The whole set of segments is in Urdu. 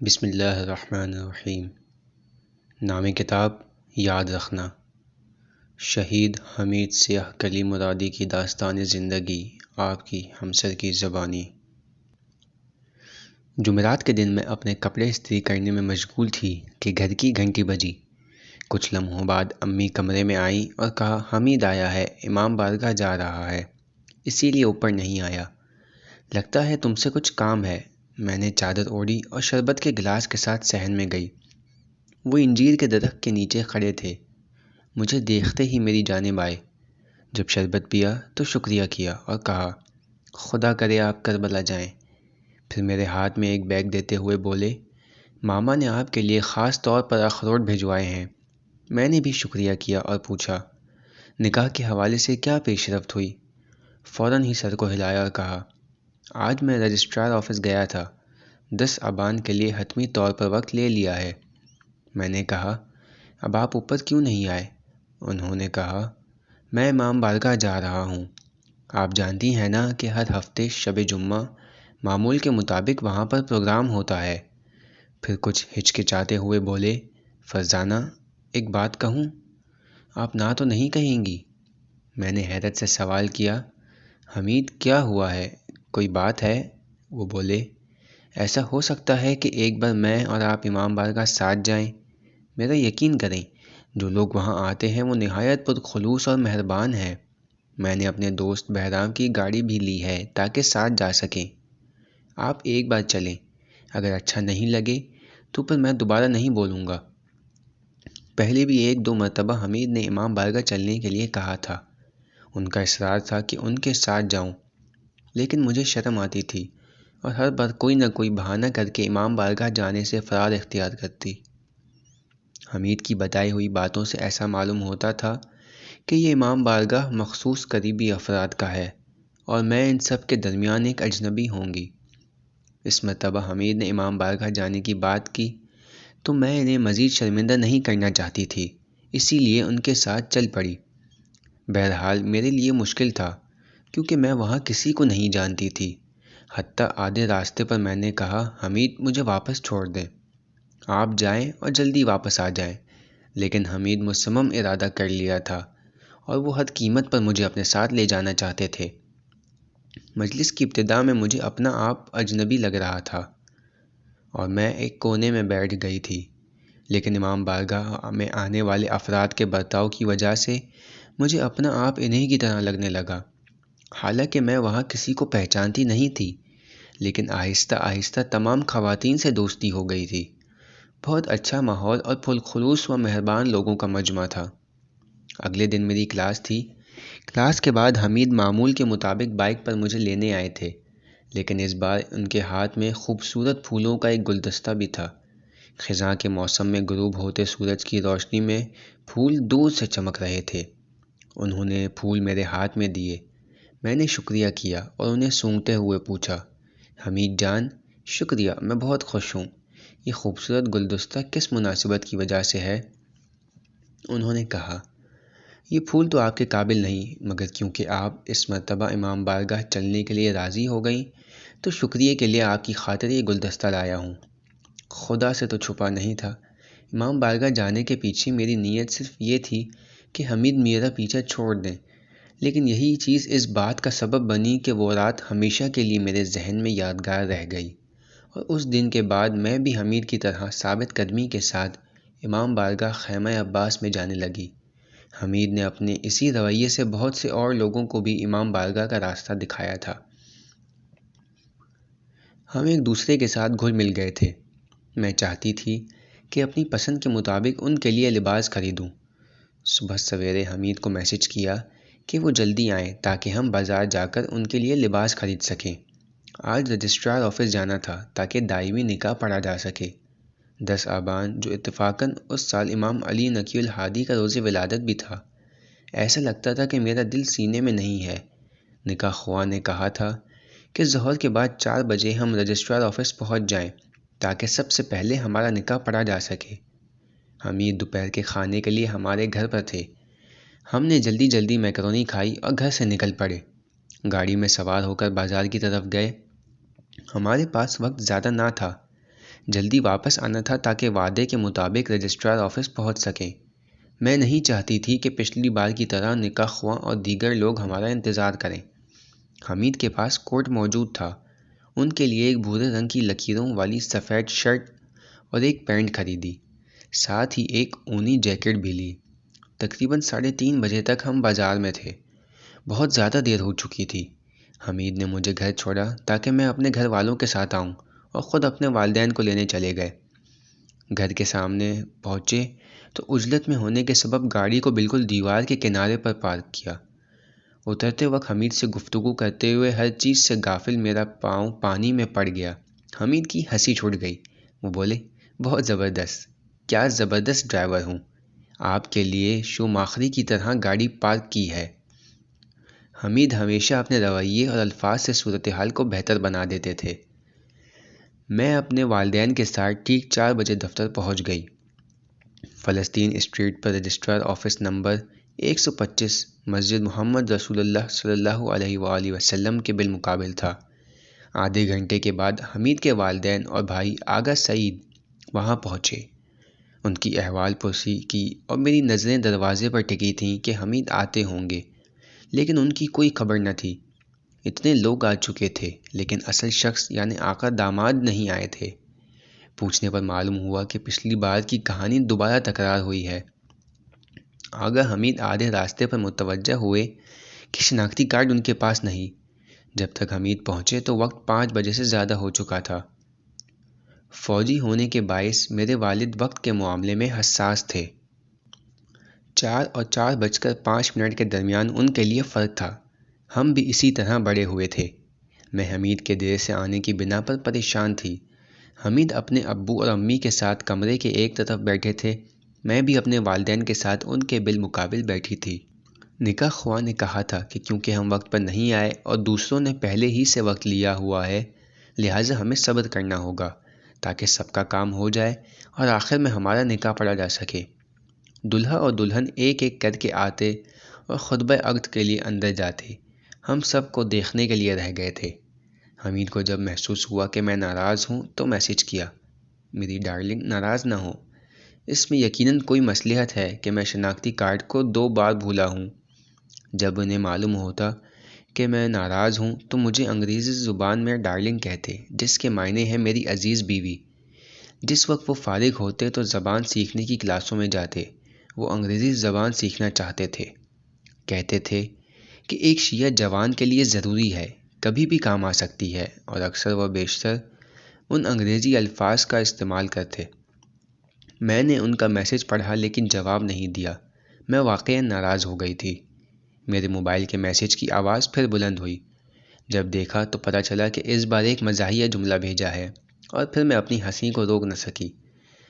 بسم اللہ الرحمن الرحیم۔ نام کتاب یاد رکھنا۔ شہید حمید سیاہ کلی مرادی کی داستان زندگی آپ کی ہمسر کی زبانی۔ جمعرات کے دن میں اپنے کپڑے استری کرنے میں مشغول تھی کہ گھر کی گھنٹی بجی۔ کچھ لمحوں بعد امی کمرے میں آئیں اور کہا حمید آیا ہے، امام بارگاہ جا رہا ہے، اسی لیے اوپر نہیں آیا، لگتا ہے تم سے کچھ کام ہے۔ میں نے چادر اوڑھی اور شربت کے گلاس کے ساتھ صحن میں گئی۔ وہ انجیر کے درخت کے نیچے کھڑے تھے، مجھے دیکھتے ہی میری جانب آئے۔ جب شربت پیا تو شکریہ کیا اور کہا خدا کرے آپ کربلا جائیں۔ پھر میرے ہاتھ میں ایک بیگ دیتے ہوئے بولے ماما نے آپ کے لیے خاص طور پر اخروٹ بھجوائے ہیں۔ میں نے بھی شکریہ کیا اور پوچھا نکاح کے حوالے سے کیا پیش رفت ہوئی؟ فوراً ہی سر کو ہلایا اور کہا آج میں رجسٹرار آفس گیا تھا، 10 ابان کے لیے حتمی طور پر وقت لے لیا ہے۔ میں نے کہا اب آپ اوپر کیوں نہیں آئے؟ انہوں نے کہا میں امام بارگاہ جا رہا ہوں، آپ جانتی ہیں نا کہ ہر ہفتے شب جمعہ معمول کے مطابق وہاں پر پروگرام ہوتا ہے۔ پھر کچھ ہچکچاتے ہوئے بولے فرزانہ ایک بات کہوں؟ آپ نہ تو نہیں کہیں گی؟ میں نے حیرت سے سوال کیا حمید کیا ہوا ہے، کوئی بات ہے؟ وہ بولے ایسا ہو سکتا ہے کہ ایک بار میں اور آپ امام بارگاہ ساتھ جائیں؟ میرا یقین کریں، جو لوگ وہاں آتے ہیں وہ نہایت پرخلوص اور مہربان ہیں۔ میں نے اپنے دوست بہرام کی گاڑی بھی لی ہے تاکہ ساتھ جا سکیں۔ آپ ایک بار چلیں، اگر اچھا نہیں لگے تو پھر میں دوبارہ نہیں بولوں گا۔ پہلے بھی 1-2 مرتبہ حمید نے امام بارگاہ چلنے کے لیے کہا تھا، ان کا اصرار تھا کہ ان کے ساتھ جاؤں، لیکن مجھے شرم آتی تھی اور ہر بار کوئی نہ کوئی بہانہ کر کے امام بارگاہ جانے سے فرار اختیار کرتی۔ حمید کی بتائی ہوئی باتوں سے ایسا معلوم ہوتا تھا کہ یہ امام بارگاہ مخصوص قریبی افراد کا ہے اور میں ان سب کے درمیان ایک اجنبی ہوں گی۔ اس مرتبہ حمید نے امام بارگاہ جانے کی بات کی تو میں انہیں مزید شرمندہ نہیں کرنا چاہتی تھی، اسی لیے ان کے ساتھ چل پڑی۔ بہرحال میرے لیے مشکل تھا کیونکہ میں وہاں کسی کو نہیں جانتی تھی۔ حتیٰ آدھے راستے پر میں نے کہا حمید مجھے واپس چھوڑ دیں، آپ جائیں اور جلدی واپس آ جائیں، لیکن حمید مصمم ارادہ کر لیا تھا اور وہ ہر قیمت پر مجھے اپنے ساتھ لے جانا چاہتے تھے۔ مجلس کی ابتدا میں مجھے اپنا آپ اجنبی لگ رہا تھا اور میں ایک کونے میں بیٹھ گئی تھی، لیکن امام بارگاہ میں آنے والے افراد کے برتاؤ کی وجہ سے مجھے اپنا آپ انہی کی طرح لگنے لگا۔ حالانکہ میں وہاں کسی کو پہچانتی نہیں تھی، لیکن آہستہ آہستہ تمام خواتین سے دوستی ہو گئی تھی۔ بہت اچھا ماحول اور پرخلوص و مہربان لوگوں کا مجمع تھا۔ اگلے دن میری کلاس تھی۔ کلاس کے بعد حمید معمول کے مطابق بائک پر مجھے لینے آئے تھے، لیکن اس بار ان کے ہاتھ میں خوبصورت پھولوں کا ایک گلدستہ بھی تھا۔ خزاں کے موسم میں غروب ہوتے سورج کی روشنی میں پھول دور سے چمک رہے تھے۔ انہوں نے پھول میرے ہاتھ میں دیے، میں نے شکریہ کیا اور انہیں سونگھتے ہوئے پوچھا حمید جان شکریہ، میں بہت خوش ہوں، یہ خوبصورت گلدستہ کس مناسبت کی وجہ سے ہے؟ انہوں نے کہا یہ پھول تو آپ کے قابل نہیں، مگر کیونکہ آپ اس مرتبہ امام بارگاہ چلنے کے لیے راضی ہو گئیں تو شکریہ کے لیے آپ کی خاطر یہ گلدستہ لایا ہوں۔ خدا سے تو چھپا نہیں تھا، امام بارگاہ جانے کے پیچھے میری نیت صرف یہ تھی کہ حمید میرا پیچھا چھوڑ دیں، لیکن یہی چیز اس بات کا سبب بنی کہ وہ رات ہمیشہ کے لیے میرے ذہن میں یادگار رہ گئی، اور اس دن کے بعد میں بھی حمید کی طرح ثابت قدمی کے ساتھ امام بارگاہ خیمہ عباس میں جانے لگی۔ حمید نے اپنے اسی رویے سے بہت سے اور لوگوں کو بھی امام بارگاہ کا راستہ دکھایا تھا۔ ہم ایک دوسرے کے ساتھ گھل مل گئے تھے۔ میں چاہتی تھی کہ اپنی پسند کے مطابق ان کے لیے لباس خریدوں۔ صبح سویرے حمید کو میسج کیا کہ وہ جلدی آئیں تاکہ ہم بازار جا کر ان کے لیے لباس خرید سکیں۔ آج رجسٹرار آفس جانا تھا تاکہ دائمی نکاح پڑھا جا سکے۔ 10 آبان جو اتفاقاً اس سال امام علی نقی الہادی کا روز ولادت بھی تھا۔ ایسا لگتا تھا کہ میرا دل سینے میں نہیں ہے۔ نکاح خواہ نے کہا تھا کہ ظہر کے بعد 4 بجے ہم رجسٹرار آفس پہنچ جائیں تاکہ سب سے پہلے ہمارا نکاح پڑھا جا سکے۔ حمید دوپہر کے کھانے کے لیے ہمارے گھر پر تھے۔ ہم نے جلدی جلدی میکرونی کھائی اور گھر سے نکل پڑے۔ گاڑی میں سوار ہو کر بازار کی طرف گئے۔ ہمارے پاس وقت زیادہ نہ تھا، جلدی واپس آنا تھا تاکہ وعدے کے مطابق رجسٹرار آفس پہنچ سکیں۔ میں نہیں چاہتی تھی کہ پچھلی بار کی طرح نکاح خواں اور دیگر لوگ ہمارا انتظار کریں۔ حمید کے پاس کوٹ موجود تھا۔ ان کے لیے ایک بھورے رنگ کی لکیروں والی سفید شرٹ اور ایک پینٹ خریدی، ساتھ ہی ایک اونی جیکٹ بھی لی۔ تقریباً 3:30 بجے تک ہم بازار میں تھے۔ بہت زیادہ دیر ہو چکی تھی۔ حمید نے مجھے گھر چھوڑا تاکہ میں اپنے گھر والوں کے ساتھ آؤں اور خود اپنے والدین کو لینے چلے گئے۔ گھر کے سامنے پہنچے تو عجلت میں ہونے کے سبب گاڑی کو بالکل دیوار کے کنارے پر پارک کیا۔ اترتے وقت حمید سے گفتگو کرتے ہوئے ہر چیز سے غافل میرا پاؤں پانی میں پڑ گیا۔ حمید کی ہنسی چھوٹ گئی۔ وہ بولے، بہت زبردست، کیا زبردست ڈرائیور ہوں، آپ کے لیے شوماخری کی طرح گاڑی پارک کی ہے۔ حمید ہمیشہ اپنے رویے اور الفاظ سے صورتحال کو بہتر بنا دیتے تھے۔ میں اپنے والدین کے ساتھ ٹھیک 4 بجے دفتر پہنچ گئی۔ فلسطین اسٹریٹ پر رجسٹرار آفس نمبر 125 مسجد محمد رسول اللہ صلی اللہ علیہ وآلہ وسلم کے بالمقابل تھا۔ آدھے گھنٹے کے بعد حمید کے والدین اور بھائی آغا سعید وہاں پہنچے۔ ان کی احوال پرسی کی اور میری نظریں دروازے پر ٹکی تھیں کہ حمید آتے ہوں گے، لیکن ان کی کوئی خبر نہ تھی۔ اتنے لوگ آ چکے تھے لیکن اصل شخص یعنی آقا داماد نہیں آئے تھے۔ پوچھنے پر معلوم ہوا کہ پچھلی بار کی کہانی دوبارہ تکرار ہوئی ہے۔ آغا حمید آدھے راستے پر متوجہ ہوئے کہ شناختی کارڈ ان کے پاس نہیں۔ جب تک حمید پہنچے تو وقت 5 بجے سے زیادہ ہو چکا تھا۔ فوجی ہونے کے باعث میرے والد وقت کے معاملے میں حساس تھے۔ 4 اور 4:05 کے درمیان ان کے لیے فرق تھا۔ ہم بھی اسی طرح بڑے ہوئے تھے۔ میں حمید کے دیر سے آنے کی بنا پر پریشان تھی۔ حمید اپنے ابو اور امی کے ساتھ کمرے کے ایک طرف بیٹھے تھے، میں بھی اپنے والدین کے ساتھ ان کے بالمقابل بیٹھی تھی۔ نکاح خواں نے کہا تھا کہ کیونکہ ہم وقت پر نہیں آئے اور دوسروں نے پہلے ہی سے وقت لیا ہوا ہے، لہٰذا ہمیں صبر کرنا ہوگا تاکہ سب کا کام ہو جائے اور آخر میں ہمارا نکاح پڑھا جا سکے۔ دلہا اور دلہن ایک ایک کر کے آتے اور خطبہ عقد کے لیے اندر جاتے۔ ہم سب کو دیکھنے کے لیے رہ گئے تھے۔ حمید کو جب محسوس ہوا کہ میں ناراض ہوں تو میسج کیا، میری ڈارلنگ ناراض نہ ہو، اس میں یقیناً کوئی مصلحت ہے کہ میں شناختی کارڈ کو 2 بار بھولا ہوں۔ جب انہیں معلوم ہوتا کہ میں ناراض ہوں تو مجھے انگریزی زبان میں ڈارلنگ کہتے، جس کے معنی ہے میری عزیز بیوی۔ جس وقت وہ فارغ ہوتے تو زبان سیکھنے کی کلاسوں میں جاتے۔ وہ انگریزی زبان سیکھنا چاہتے تھے۔ کہتے تھے کہ ایک شیعہ جوان کے لیے ضروری ہے، کبھی بھی کام آ سکتی ہے، اور اکثر و بیشتر ان انگریزی الفاظ کا استعمال کرتے۔ میں نے ان کا میسج پڑھا لیکن جواب نہیں دیا۔ میں واقعاً ناراض ہو گئی تھی۔ میرے موبائل کے میسج کی آواز پھر بلند ہوئی۔ جب دیکھا تو پتہ چلا کہ اس بار ایک مزاحیہ جملہ بھیجا ہے، اور پھر میں اپنی ہنسی کو روک نہ سکی۔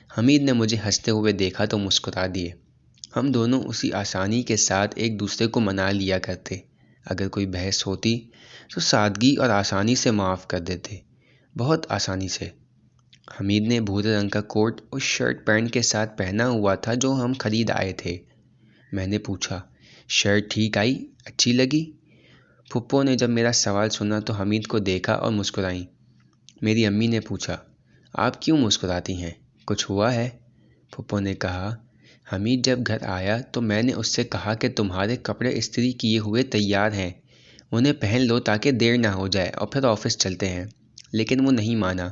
حمید نے مجھے ہنستے ہوئے دیکھا تو مسکرا دیے۔ ہم دونوں اسی آسانی کے ساتھ ایک دوسرے کو منا لیا کرتے۔ اگر کوئی بحث ہوتی تو سادگی اور آسانی سے معاف کر دیتے، بہت آسانی سے۔ حمید نے بھورے رنگ کا کوٹ اور شرٹ پینٹ کے ساتھ پہنا ہوا تھا جو ہم خرید آئے تھے۔ میں نے پوچھا، شرٹ ٹھیک آئی، اچھی لگی؟ پھپھو نے جب میرا سوال سنا تو حمید کو دیکھا اور مسکرائیں۔ میری امی نے پوچھا، آپ کیوں مسکراتی ہیں، کچھ ہوا ہے؟ پھپھو نے کہا، حمید جب گھر آیا تو میں نے اس سے کہا کہ تمہارے کپڑے استری کیے ہوئے تیار ہیں، انہیں پہن لو تاکہ دیر نہ ہو جائے اور پھر آفس چلتے ہیں۔ لیکن وہ نہیں مانا،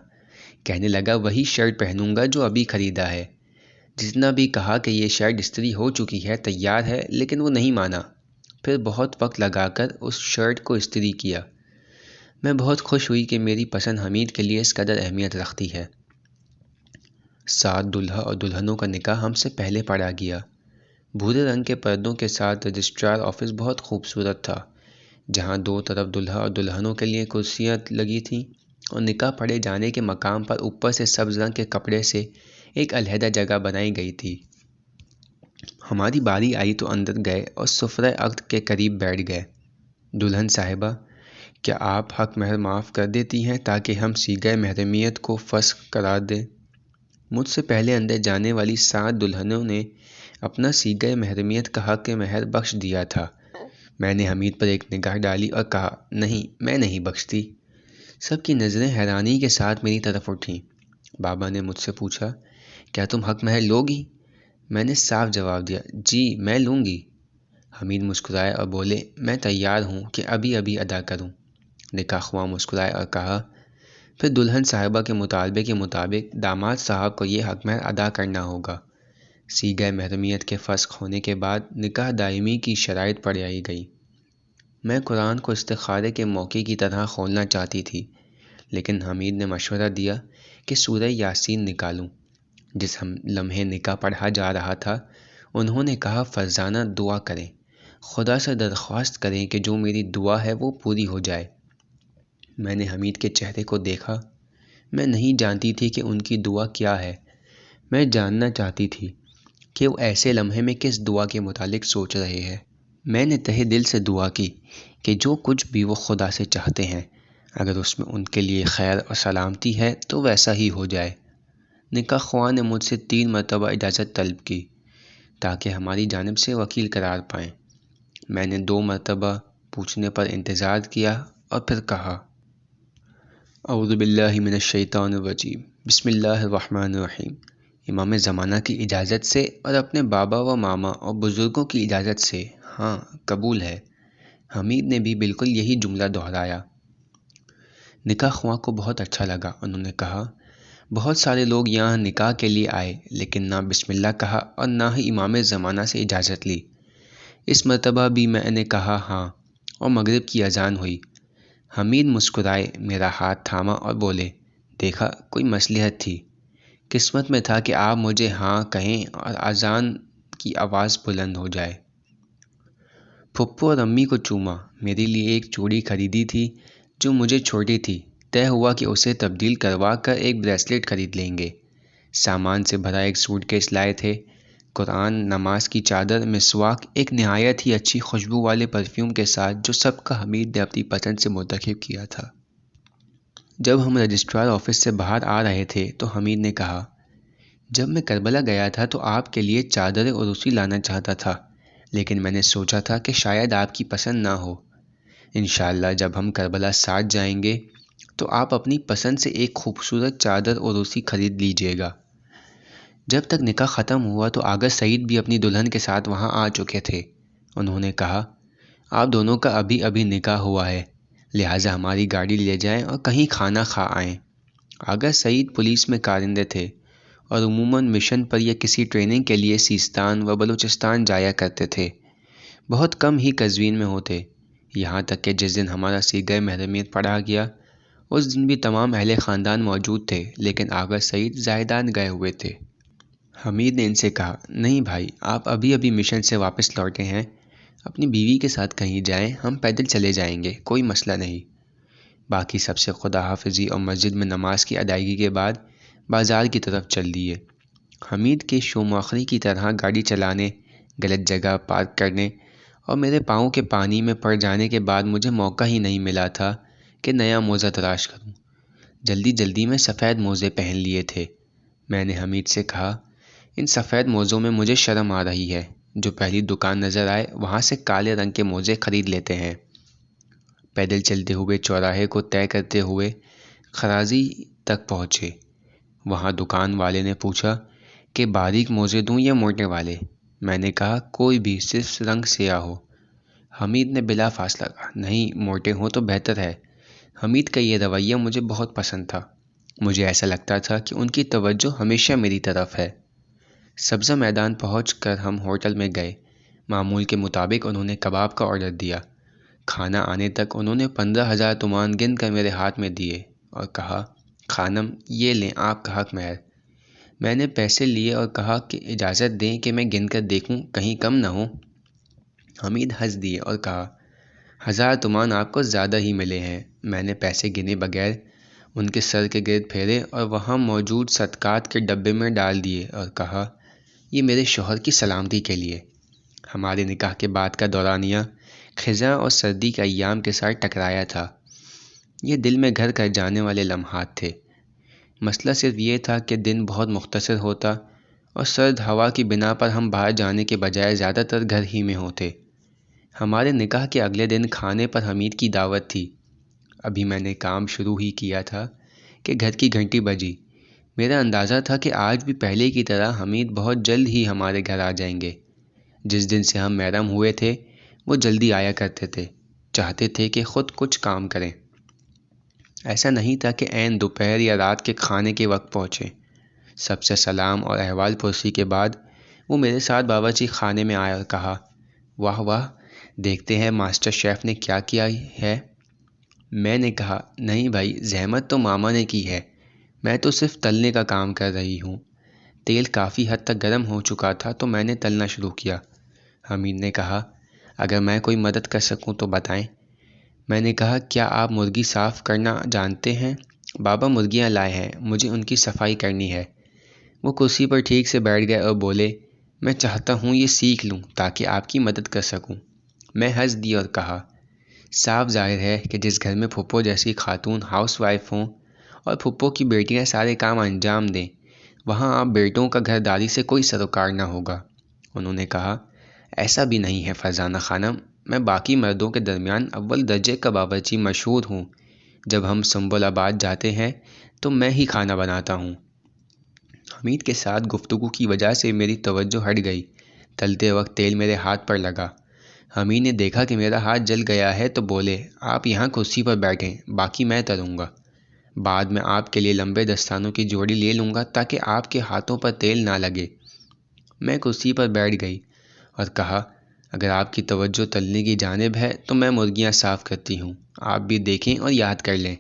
کہنے لگا وہی شرٹ پہنوں گا جو ابھی خریدا ہے۔ جتنا بھی کہا کہ یہ شرٹ استری ہو چکی ہے، تیار ہے، لیکن وہ نہیں مانا۔ پھر بہت وقت لگا کر اس شرٹ کو استری کیا۔ میں بہت خوش ہوئی کہ میری پسند حمید کے لیے اس قدر اہمیت رکھتی ہے۔ 7 دلہا اور دلہنوں کا نکاح ہم سے پہلے پڑھا گیا۔ بھورے رنگ کے پردوں کے ساتھ رجسٹرار آفس بہت خوبصورت تھا، جہاں 2 طرف دلہا اور دلہنوں کے لیے کرسیاں لگی تھیں اور نکاح پڑھے جانے کے مقام پر اوپر سے سبز رنگ کے کپڑے سے ایک علیحدہ جگہ بنائی گئی تھی۔ ہماری باری آئی تو اندر گئے اور سفرہ عقد کے قریب بیٹھ گئے۔ دلہن صاحبہ، کیا آپ حق مہر معاف کر دیتی ہیں تاکہ ہم صیغہ محرمیت کو فسخ قرار دیں؟ مجھ سے پہلے اندر جانے والی 7 دلہنوں نے اپنا صیغہ محرمیت کا حق مہر بخش دیا تھا۔ میں نے حمید پر ایک نگاہ ڈالی اور کہا، نہیں، میں نہیں بخشتی۔ سب کی نظریں حیرانی کے ساتھ میری طرف اٹھیں۔ بابا نے مجھ سے پوچھا، کیا تم حق مہر لوگی؟ میں نے صاف جواب دیا، جی میں لوں گی۔ حمید مسکرائے اور بولے، میں تیار ہوں کہ ابھی ابھی ادا کروں۔ نکاح خواہ مسکرائے اور کہا، پھر دلہن صاحبہ کے مطالبے کے مطابق داماد صاحب کو یہ حق مہر ادا کرنا ہوگا۔ صیغہ محرمیت کے فسخ ہونے کے بعد نکاح دائمی کی شرائط پڑھائی گئی۔ میں قرآن کو استخارے کے موقع کی طرح کھولنا چاہتی تھی، لیکن حمید نے مشورہ دیا کہ سورہ یاسین نکالوں۔ جس لمحے نکاح پڑھا جا رہا تھا، انہوں نے کہا، فرزانہ دعا کریں، خدا سے درخواست کریں کہ جو میری دعا ہے وہ پوری ہو جائے۔ میں نے حمید کے چہرے کو دیکھا۔ میں نہیں جانتی تھی کہ ان کی دعا کیا ہے۔ میں جاننا چاہتی تھی کہ وہ ایسے لمحے میں کس دعا کے متعلق سوچ رہے ہیں۔ میں نے تہہ دل سے دعا کی کہ جو کچھ بھی وہ خدا سے چاہتے ہیں، اگر اس میں ان کے لیے خیر اور سلامتی ہے تو ویسا ہی ہو جائے۔ نکاح خواہ نے مجھ سے 3 مرتبہ اجازت طلب کی تاکہ ہماری جانب سے وکیل قرار پائیں۔ میں نے 2 مرتبہ پوچھنے پر انتظار کیا اور پھر کہا، اعوذ باللہ من الشیطان الرجیم، بسم اللہ الرحمن الرحیم۔ امام زمانہ کی اجازت سے اور اپنے بابا و ماما اور بزرگوں کی اجازت سے، ہاں قبول ہے۔ حمید نے بھی بالکل یہی جملہ دہرایا۔ نکاح خواہ کو بہت اچھا لگا۔ انہوں نے کہا، بہت سارے لوگ یہاں نکاح کے لیے آئے لیکن نہ بسم اللہ کہا اور نہ ہی امام زمانہ سے اجازت لی۔ اس مرتبہ بھی میں نے کہا ہاں، اور مغرب کی اذان ہوئی۔ حمید مسکرائے، میرا ہاتھ تھاما اور بولے، دیکھا کوئی مصلحت تھی، قسمت میں تھا کہ آپ مجھے ہاں کہیں اور اذان کی آواز بلند ہو جائے۔ پھپھو اور امی کو چوما۔ میرے لیے ایک چوڑی خریدی تھی جو مجھے چھوٹی تھی۔ طے ہوا کہ اسے تبدیل کروا کر ایک بریسلیٹ خرید لیں گے۔ سامان سے بھرا ایک سوٹ کیس لائے تھے۔ قرآن، نماز کی چادر، مسواک، ایک نہایت ہی اچھی خوشبو والے پرفیوم کے ساتھ جو سب کا حمید نے اپنی پسند سے منتخب کیا تھا۔ جب ہم رجسٹرار آفس سے باہر آ رہے تھے تو حمید نے کہا، جب میں کربلا گیا تھا تو آپ کے لیے چادر عروسی لانا چاہتا تھا، لیکن میں نے سوچا تھا کہ شاید آپ کی پسند نہ ہو۔ انشاءاللہ جب ہم کربلا ساتھ جائیں گے تو آپ اپنی پسند سے ایک خوبصورت چادر عروسی خرید لیجئے گا۔ جب تک نکاح ختم ہوا تو آغا سعید بھی اپنی دلہن کے ساتھ وہاں آ چکے تھے۔ انہوں نے کہا، آپ دونوں کا ابھی ابھی نکاح ہوا ہے، لہٰذا ہماری گاڑی لے جائیں اور کہیں کھانا کھا آئیں۔ آغا سعید پولیس میں کارندے تھے اور عموماً مشن پر یا کسی ٹریننگ کے لیے سیستان و بلوچستان جایا کرتے تھے۔ بہت کم ہی قزوین میں ہوتے، یہاں تک کہ جس دن ہمارا صیغہ محرمیت پڑھا گیا اس دن بھی تمام اہل خاندان موجود تھے، لیکن آغا سعید زائدان گئے ہوئے تھے۔ حمید نے ان سے کہا، نہیں بھائی، آپ ابھی ابھی مشن سے واپس لوٹے ہیں، اپنی بیوی کے ساتھ کہیں جائیں، ہم پیدل چلے جائیں گے، کوئی مسئلہ نہیں۔ باقی سب سے خدا حافظی اور مسجد میں نماز کی ادائیگی کے بعد بازار کی طرف چل دیے۔ حمید کے شوماخری کی طرح گاڑی چلانے، غلط جگہ پارک کرنے اور میرے پاؤں کے پانی میں پڑ جانے کے بعد مجھے موقع ہی نہیں ملا تھا کہ نیا موزہ تلاش کروں۔ جلدی جلدی میں سفید موزے پہن لیے تھے۔ میں نے حمید سے کہا، ان سفید موزوں میں مجھے شرم آ رہی ہے، جو پہلی دکان نظر آئے وہاں سے کالے رنگ کے موزے خرید لیتے ہیں۔ پیدل چلتے ہوئے چوراہے کو طے کرتے ہوئے خرازی تک پہنچے۔ وہاں دکان والے نے پوچھا کہ باریک موزے دوں یا موٹے والے؟ میں نے کہا، کوئی بھی، صرف رنگ سیاہ ہو۔ حمید نے بلا فاصلہ کہا، نہیں، موٹے ہوں تو بہتر ہے۔ حمید کا یہ رویہ مجھے بہت پسند تھا۔ مجھے ایسا لگتا تھا کہ ان کی توجہ ہمیشہ میری طرف ہے۔ سبزہ میدان پہنچ کر ہم ہوٹل میں گئے۔ معمول کے مطابق انہوں نے کباب کا آرڈر دیا۔ کھانا آنے تک انہوں نے 15,000 تومان گن کر میرے ہاتھ میں دیے اور کہا، خانم یہ لیں آپ کا حق مہر۔ میں نے پیسے لیے اور کہا کہ اجازت دیں کہ میں گن کر دیکھوں، کہیں کم نہ ہو۔ حمید ہنس دیے اور کہا، 1000 تومان آپ کو زیادہ ہی ملے ہیں۔ میں نے پیسے گنے بغیر ان کے سر کے گرد پھیرے اور وہاں موجود صدقات کے ڈبے میں ڈال دیے اور کہا، یہ میرے شوہر کی سلامتی کے لیے۔ ہمارے نکاح کے بعد کا دورانیہ خزاں اور سردی کے ایام کے ساتھ ٹکرایا تھا۔ یہ دل میں گھر کر جانے والے لمحات تھے۔ مسئلہ صرف یہ تھا کہ دن بہت مختصر ہوتا اور سرد ہوا کی بنا پر ہم باہر جانے کے بجائے زیادہ تر گھر ہی میں ہوتے۔ ہمارے نکاح کے اگلے دن کھانے پر حمید کی دعوت تھی۔ ابھی میں نے کام شروع ہی کیا تھا کہ گھر کی گھنٹی بجی۔ میرا اندازہ تھا کہ آج بھی پہلے کی طرح حمید بہت جلد ہی ہمارے گھر آ جائیں گے۔ جس دن سے ہم محرم ہوئے تھے وہ جلدی آیا کرتے تھے، چاہتے تھے کہ خود کچھ کام کریں۔ ایسا نہیں تھا کہ عین دوپہر یا رات کے کھانے کے وقت پہنچیں۔ سب سے سلام اور احوال پرسی کے بعد وہ میرے ساتھ باورچی خانے میں آیا اور کہا، واہ واہ، دیکھتے ہیں ماسٹر شیف نے کیا کیا ہے۔ میں نے کہا، نہیں بھائی، زحمت تو ماما نے کی ہے، میں تو صرف تلنے کا کام کر رہی ہوں۔ تیل کافی حد تک گرم ہو چکا تھا تو میں نے تلنا شروع کیا۔ حمید نے کہا، اگر میں کوئی مدد کر سکوں تو بتائیں۔ میں نے کہا، کیا آپ مرغی صاف کرنا جانتے ہیں؟ بابا مرغیاں لائے ہیں، مجھے ان کی صفائی کرنی ہے۔ وہ کرسی پر ٹھیک سے بیٹھ گئے اور بولے، میں چاہتا ہوں یہ سیکھ لوں تاکہ آپ کی مدد کر سکوں۔ میں ہنس دی اور کہا، صاف ظاہر ہے کہ جس گھر میں پھپھو جیسی خاتون ہاؤس وائف ہوں اور پھپھو کی بیٹیاں سارے کام انجام دیں، وہاں آپ بیٹوں کا گھرداری سے کوئی سروکار نہ ہوگا۔ انہوں نے کہا، ایسا بھی نہیں ہے فرزانہ خانم، میں باقی مردوں کے درمیان اول درجے کا باورچی مشہور ہوں۔ جب ہم سنبل آباد جاتے ہیں تو میں ہی کھانا بناتا ہوں۔ حمید کے ساتھ گفتگو کی وجہ سے میری توجہ ہٹ گئی۔ تلتے وقت تیل میرے ہاتھ پر لگا۔ حمید نے دیکھا کہ میرا ہاتھ جل گیا ہے تو بولے، آپ یہاں کرسی پر بیٹھیں، باقی میں تلوں گا۔ بعد میں آپ کے لیے لمبے دستانوں کی جوڑی لے لوں گا تاکہ آپ کے ہاتھوں پر تیل نہ لگے۔ میں کرسی پر بیٹھ گئی اور کہا، اگر آپ کی توجہ تلنے کی جانب ہے تو میں مرغیاں صاف کرتی ہوں، آپ بھی دیکھیں اور یاد کر لیں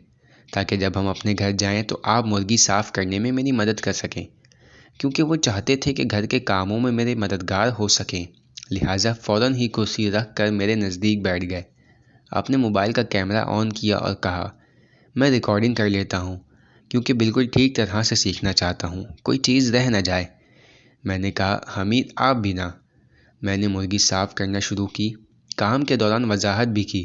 تاکہ جب ہم اپنے گھر جائیں تو آپ مرغی صاف کرنے میں میری مدد کر سکیں، کیونکہ وہ چاہتے تھے کہ گھر کے کاموں میں میرے مددگار ہو سکیں۔ لہٰذا فوراً ہی کرسی رکھ کر میرے نزدیک بیٹھ گئے۔ آپ نے موبائل کا کیمرہ آن کیا اور کہا، میں ریکارڈنگ کر لیتا ہوں کیونکہ بالکل ٹھیک طرح سے سیکھنا چاہتا ہوں، کوئی چیز رہ نہ جائے۔ میں نے کہا، حمید آپ بھی نہ۔ میں نے مرغی صاف کرنا شروع کی، کام کے دوران وضاحت بھی کی،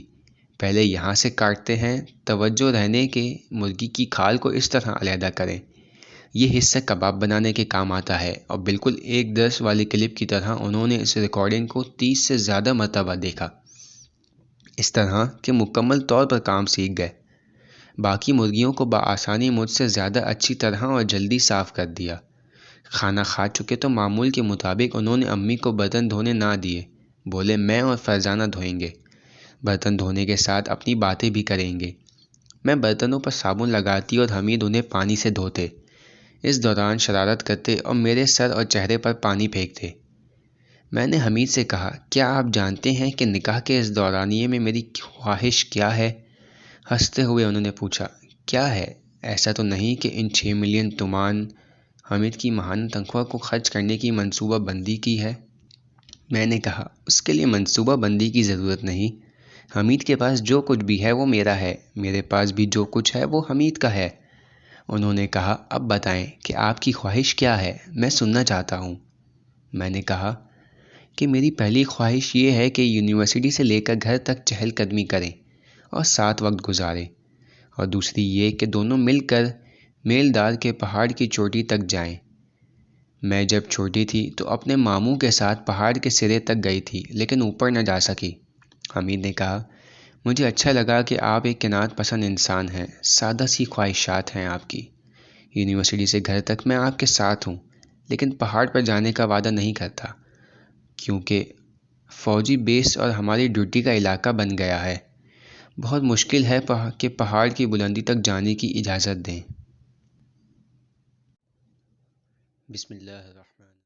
پہلے یہاں سے کاٹتے ہیں، توجہ رہنے کے مرغی کی کھال کو اس طرح علیحدہ کریں، یہ حصہ کباب بنانے کے کام آتا ہے۔ اور بالکل ایک درس والی کلپ کی طرح انہوں نے اس ریکارڈنگ کو 30 سے زیادہ مرتبہ دیکھا، اس طرح کہ مکمل طور پر کام سیکھ گئے۔ باقی مرغیوں کو بآسانی مجھ سے زیادہ اچھی طرح اور جلدی صاف کر دیا۔ کھانا کھا چکے تو معمول کے مطابق انہوں نے امی کو برتن دھونے نہ دیے، بولے میں اور فرزانہ دھوئیں گے، برتن دھونے کے ساتھ اپنی باتیں بھی کریں گے۔ میں برتنوں پر صابن لگاتی اور حمید انہیں پانی سے دھوتے، اس دوران شرارت کرتے اور میرے سر اور چہرے پر پانی پھینکتے۔ میں نے حمید سے کہا، کیا آپ جانتے ہیں کہ نکاح کے اس دورانیے میں میری خواہش کیا ہے؟ ہنستے ہوئے انہوں نے پوچھا، کیا ہے؟ ایسا تو نہیں کہ ان 6 ملین تومان حمید کی ماہانہ تنخواہ کو خرچ کرنے کی منصوبہ بندی کی ہے؟ میں نے کہا، اس کے لیے منصوبہ بندی کی ضرورت نہیں، حمید کے پاس جو کچھ بھی ہے وہ میرا ہے، میرے پاس بھی جو کچھ ہے وہ حمید کا ہے۔ انہوں نے کہا، اب بتائیں کہ آپ کی خواہش کیا ہے، میں سننا چاہتا ہوں۔ میں نے کہا کہ میری پہلی خواہش یہ ہے کہ یونیورسٹی سے لے کر گھر تک چہل قدمی کریں اور ساتھ وقت گزاریں، اور دوسری یہ کہ دونوں مل کر میلدار کے پہاڑ کی چوٹی تک جائیں۔ میں جب چھوٹی تھی تو اپنے ماموں کے ساتھ پہاڑ کے سرے تک گئی تھی لیکن اوپر نہ جا سکی۔ حمید نے کہا، مجھے اچھا لگا کہ آپ ایک قناعت پسند انسان ہیں، سادہ سی خواہشات ہیں آپ کی۔ یونیورسٹی سے گھر تک میں آپ کے ساتھ ہوں، لیکن پہاڑ پر جانے کا وعدہ نہیں کرتا، کیونکہ فوجی بیس اور ہماری ڈیوٹی کا علاقہ بن گیا ہے۔ بہت مشکل ہے کہ پہاڑ کی بلندی تک جانے کی اجازت دیں۔ بسم اللہ الرحمن